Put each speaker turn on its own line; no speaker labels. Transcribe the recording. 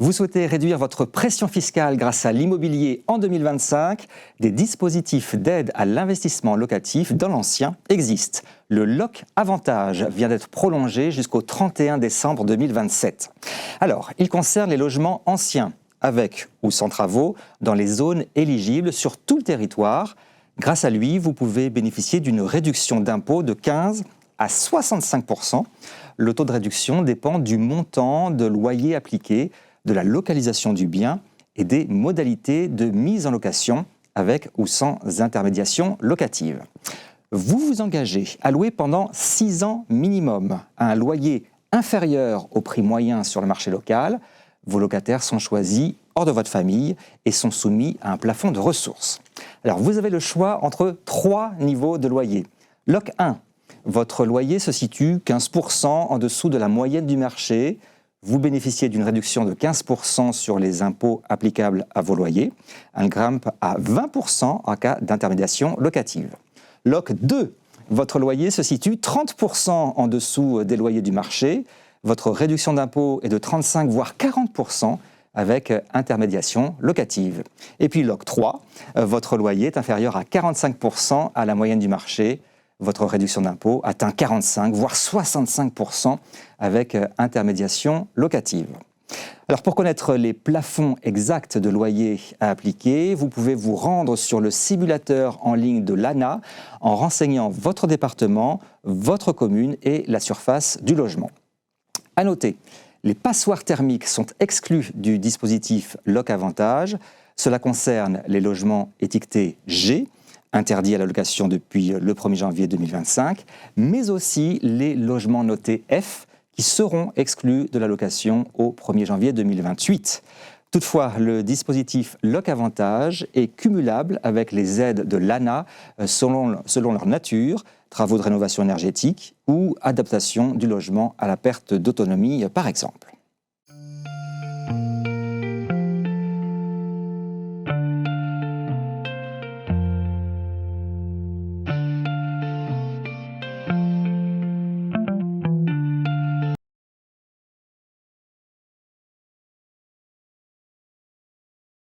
Vous souhaitez réduire votre pression fiscale grâce à l'immobilier en 2025? Des dispositifs d'aide à l'investissement locatif dans l'ancien existent. Le LOC Avantage vient d'être prolongé jusqu'au 31 décembre 2027. Alors, il concerne les logements anciens, avec ou sans travaux, dans les zones éligibles sur tout le territoire. Grâce à lui, vous pouvez bénéficier d'une réduction d'impôt de 15 à 65%. Le taux de réduction dépend du montant de loyer appliqué, de la localisation du bien et des modalités de mise en location avec ou sans intermédiation locative. Vous vous engagez à louer pendant 6 ans minimum à un loyer inférieur au prix moyen sur le marché local. Vos locataires sont choisis hors de votre famille et sont soumis à un plafond de ressources. Alors vous avez le choix entre 3 niveaux de loyer. LOC 1, votre loyer se situe 15% en dessous de la moyenne du marché. Vous bénéficiez d'une réduction de 15% sur les impôts applicables à vos loyers. Elle grimpe à 20% en cas d'intermédiation locative. LOC 2, votre loyer se situe 30% en dessous des loyers du marché. Votre réduction d'impôt est de 35 voire 40% avec intermédiation locative. Et puis LOC 3, votre loyer est inférieur à 45% à la moyenne du marché. Votre réduction d'impôt atteint 45 voire 65% avec intermédiation locative. Alors pour connaître les plafonds exacts de loyer à appliquer, vous pouvez vous rendre sur le simulateur en ligne de l'ANA en renseignant votre département, votre commune et la surface du logement. À noter, les passoires thermiques sont exclus du dispositif LOC Avantage. Cela concerne les logements étiquetés G, interdits à la location depuis le 1er janvier 2025, mais aussi les logements notés F qui seront exclus de la location au 1er janvier 2028. Toutefois, le dispositif LOC Avantage est cumulable avec les aides de l'ANA selon leur nature, travaux de rénovation énergétique ou adaptation du logement à la perte d'autonomie par exemple.